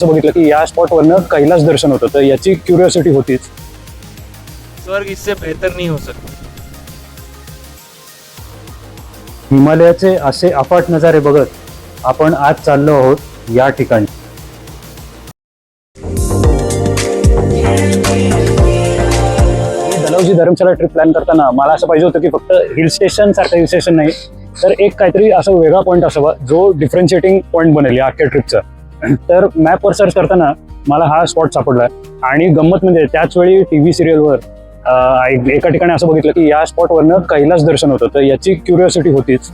बघितलं की या स्पॉटवरनं कैलास दर्शन होतं, तर याची क्युरियोसिटी होतीच. स्वर्ग इससे बेहतर नहीं हो सकता. हिमालयाचे असे अफाट नजारे बघत आपण आज चाललो आहोत या ठिकाणी. डलहौसी धर्मशाला ट्रिप प्लॅन करताना मला असं पाहिजे होतं की फक्त हिल स्टेशन सारखं हिल स्टेशन नाही, तर एक काहीतरी असं वेगळा पॉईंट असावा जो डिफरन्शिएटिंग पॉईंट बनेल या अख्ख्या ट्रिपचा. तर मॅपवर सर्च करताना मला हा स्पॉट सापडला आणि गंमत म्हणजे त्याच वेळी टीव्ही सिरियलवर एका ठिकाणी असं बघितलं की या स्पॉटवरनं कैलास दर्शन होतं, तर याची क्युरियोसिटी होतीच.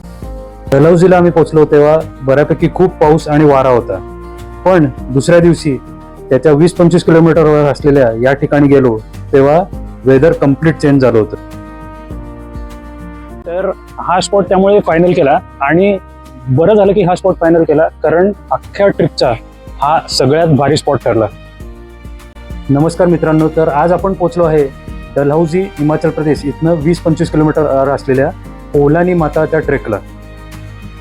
डलहौसीला आम्ही पोहोचलो तेव्हा बऱ्यापैकी खूप पाऊस आणि वारा होता, पण दुसऱ्या दिवशी त्याच्या 20-25 किलोमीटरवर असलेल्या या ठिकाणी गेलो तेव्हा वेदर कम्प्लीट चेंज झालं होतं. तर हा स्पॉट त्यामुळे फायनल केला आणि बरं झालं की हा स्पॉट फायनल केला, कारण अख्ख्या ट्रिपचा हा सगळ्यात भारी स्पॉट ठरला. नमस्कार मित्रांनो, तर आज आपण पोहोचलो आहे डलहौसी हिमाचल प्रदेश इथनं 20-25 किलोमीटर असलेल्या पोलानी माताच्या ट्रेकला.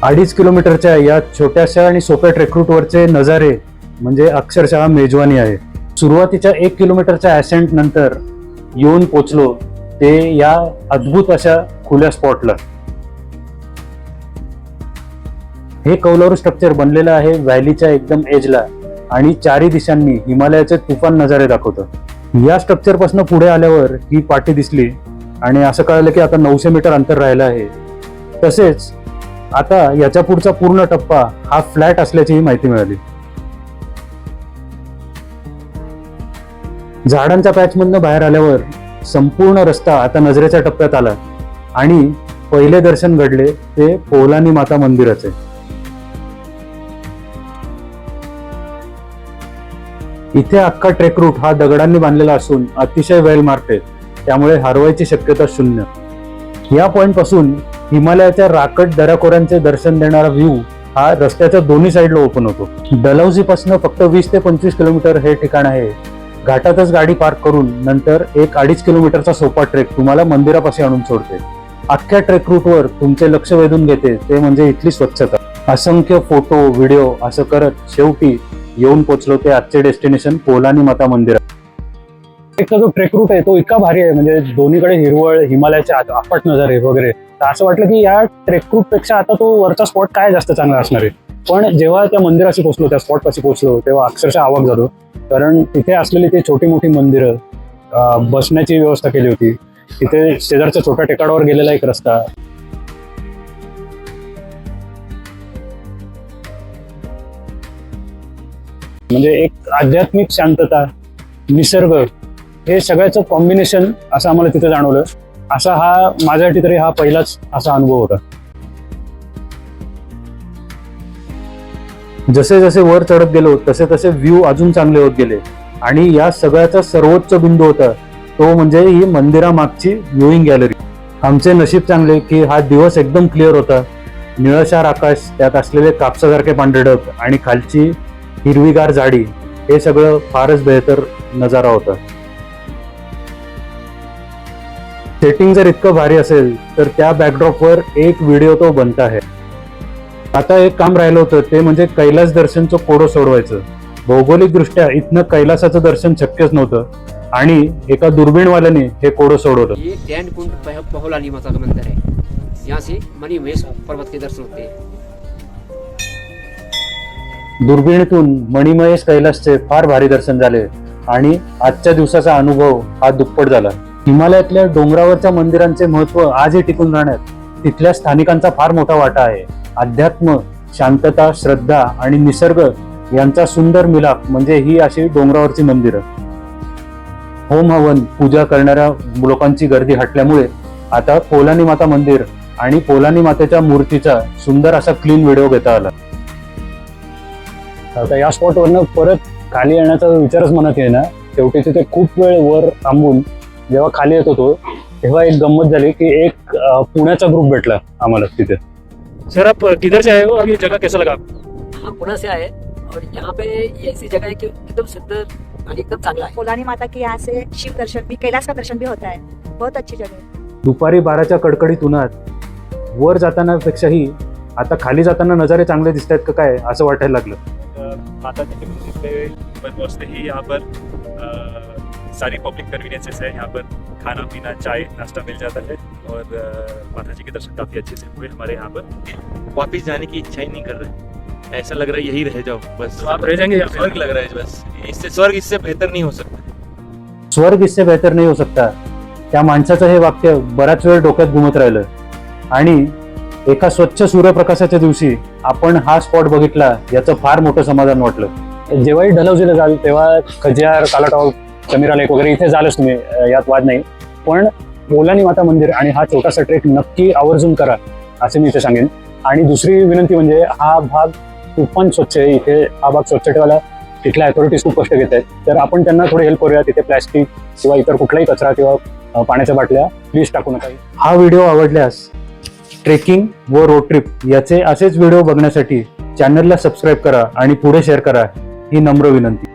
2.5 किलोमीटरच्या या छोट्याशा आणि सोप्या ट्रेक रूटवरचे नजारे म्हणजे अक्षरशः मेजवानी आहे. सुरुवातीच्या 1 किलोमीटरच्या ॲसेंट नंतर येऊन पोचलो ते या अद्भुत अशा खुल्या स्पॉटला. हे कौलारू स्ट्रक्चर बनलेलं आहे व्हॅलीच्या एकदम एजला आणि चारी दिशांनी हिमालयाचे तुफान नजारे दाखवतं. या स्ट्रक्चर पासून पुढे आल्यावर ही पाटी दिसली आणि असं कळलं की आता 900 मीटर अंतर राहिलं आहे. तसेच आता याच्या पुढचा पूर्ण टप्पा हा फ्लॅट असल्याचीही माहिती मिळाली. झाडांच्या पॅचमधनं बाहेर आल्यावर संपूर्ण रस्ता आता नजरेच्या टप्प्यात आला आणि पहिले दर्शन घडले ते पोलानी माता मंदिराचे. इथे अख्खा ट्रेक रूट हा दगडांनी बांधलेला असून अतिशय वेल मार्क आहे, त्यामुळे हरवायची शक्यता शून्य. या पॉइंट पासून हिमालयाच्या राकट दऱ्याखोऱ्यांचे दर्शन देणारा व्ह्यू हा रस्त्याच्या दोन्ही साईडला ओपन होतो. डलहौसी पासून फक्त 20 ते 25 किलोमीटर हे ठिकाण आहे. घाटातच गाडी पार्क करून नंतर एक 2.5 किलोमीटरचा सोपा ट्रेक तुम्हाला मंदिरापाशी आणून सोडते. अख्ख्या ट्रेक रूटवर तुमचे लक्ष वेधून घेते ते म्हणजे इथली स्वच्छता. असंख्य फोटो व्हिडिओ असं करत शेवटी येऊन पोचलो ते आजचे डेस्टिनेशन पोलानी माता मंदिरात. एकचा जो ट्रेक रूट आहे तो इतका भारी आहे, म्हणजे दोन्हीकडे हिरवळ, हिमालयाचे अफाट नजारे वगैरे. तर असं वाटलं की या ट्रेक रूट पेक्षा आता तो वरचा स्पॉट काय जास्त चांगला असणार आहे. पण जेव्हा त्या मंदिराशी पोहोचलो, त्या स्पॉट पाशी पोहोचलो तेव्हा अक्षरशः अवाक झालो, कारण तिथे असलेली ते छोटी मोठी मंदिरं, बसण्याची व्यवस्था केली होती. तिथे शेजारच्या छोट्या टेकाडावर गेलेला एक रस्ता, म्हणजे एक आध्यात्मिक शांतता, निसर्ग, हे सगळ्याचं कॉम्बिनेशन असं आम्हाला तिथे जाणवलं. असा हा माझ्यासाठी तरी हा पहिलाच असा अनुभव होता. जसे जसे वर चढत गेलो तसे तसे व्ह्यू अजून चांगले होत गेले आणि या सगळ्याचा सर्वोच्च बिंदू होता तो म्हणजे ही मंदिरामागची व्ह्यूइंग गॅलरी. आमचे नशीब चांगले की हा दिवस एकदम क्लिअर होता. निळशार आकाश, त्यात असलेले कापसासारखे पांढरे ढग आणि खालची हिरवीगार झाडी, हे सगळं फारच बेहतर नजारा होता. सेटिंग जर इतकं भारी असेल तर त्या बॅकड्रॉपवर एक व्हिडिओ तो बनता आहे. आता एक काम राहिलं होतं ते म्हणजे कैलास दर्शनचं कोडं सोडवायचं. भौगोलिक दृष्ट्या इथनं कैलासाचं दर्शन शक्यच नव्हतं आणि एका दुर्बीणवाल्याने हे कोडं सोडवलं. ये ध्यान कुंड पोलानी माता का मंदिर है, यहाँ से मणिमहेश पर्वत के दर्शन होते हैं. दुर्बिणीतून मणिमहेश कैलासचे फार भारी दर्शन झाले आणि आजच्या दिवसाचा अनुभव हा दुप्पट झाला. हिमालयातल्या डोंगरावरच्या मंदिरांचे महत्व आजही टिकून राहण्यात तिथल्या स्थानिकांचा फार मोठा वाटा आहे. अध्यात्म, शांतता, श्रद्धा आणि निसर्ग यांचा सुंदर मिलाप म्हणजे ही अशी डोंगरावरची मंदिरं. होम हवन पूजा करणाऱ्या लोकांची गर्दी हटल्यामुळे आता पोलानी माता मंदिर आणि पोलानी मातेच्या मूर्तीचा सुंदर असा क्लीन व्हिडिओ घेता आला. आता या स्पॉटवरनं परत खाली येण्याचा विचारच मनात येईना. शेवटी तिथे खूप वेळ वर थांबून जेव्हा खाली येत होतो तेव्हा एक गंमत झाली की एक पुण्याचा ग्रुप भेटला आम्हाला तिथे. सर आप किधर से आए हो और ये जगह कैसा लगा? हम पुणे से आए और यहाँ पे ये ऐसी जगह है कि एकदम सुंदर और एकदम चांगला है. पोलानी माता के यहाँ से शिव दर्शन भी, कैलाश का दर्शन भी होता है. बहुत अच्छी जगह है. दुपारी 12च्या कडकडीत उन्हात वर जाताना पेक्षाही आता खाली जाताना नजारे चांगले दिसत आहेत का काय असं वाटायला लागलं. माता जी के मंदिर पे पर पहुँचते ही यहाँ पर सारी पब्लिक कन्वीनियंसेस है। यहाँ पर खाना पीना चाय नाश्ता मिल जाता है और माता जी के दर्शन काफ़ी अच्छे से हुए हमारे यहाँ पर। वापिस जाने की इच्छा ही नहीं कर रहे, ऐसा लग रहा है यही रह जाओ बस। तो आप रह जाएंगे यहाँ पे? स्वर्ग लग रहा है बस, इससे स्वर्ग इससे बेहतर नहीं हो सकता। स्वर्ग इससे बेहतर नाही हो सकता, त्या माणसाचं हे वाक्य बराच वेळ डोक्यात घुमत राहिलं आणि एका स्वच्छ सूर्यप्रकाशाच्या दिवशी आपण हा स्पॉट बघितला याचं फार मोठं समाधान वाटलं. जेव्हाही डलहौसीला जाल तेव्हा खजियार, कालाटॉप, चमिरा लेक वगैरे इथे झालंच तुम्ही, यात वाद नाही. पण बोलानी माता मंदिर आणि हा छोटासा ट्रेक नक्की आवर्जून करा असे मी इथे सांगेन. आणि दुसरी विनंती म्हणजे हा भाग खूप पण स्वच्छ आहे. इथे हा भाग स्वच्छ ठेवायला तिथल्या अथॉरिटीज खूप कष्ट घेत आहेत. तर आपण त्यांना थोडी हेल्प करूया. तिथे प्लॅस्टिक किंवा इतर कुठलाही कचरा किंवा पाण्याच्या बाटल्या प्लीज टाकू नका. हा व्हिडिओ आवडल्यास ट्रेकिंग व रोड ट्रिप याचे असेच व्हिडिओ बघण्यासाठी चॅनलला सबस्क्राईब करा आणि पुढे शेअर करा ही नम्र विनंती.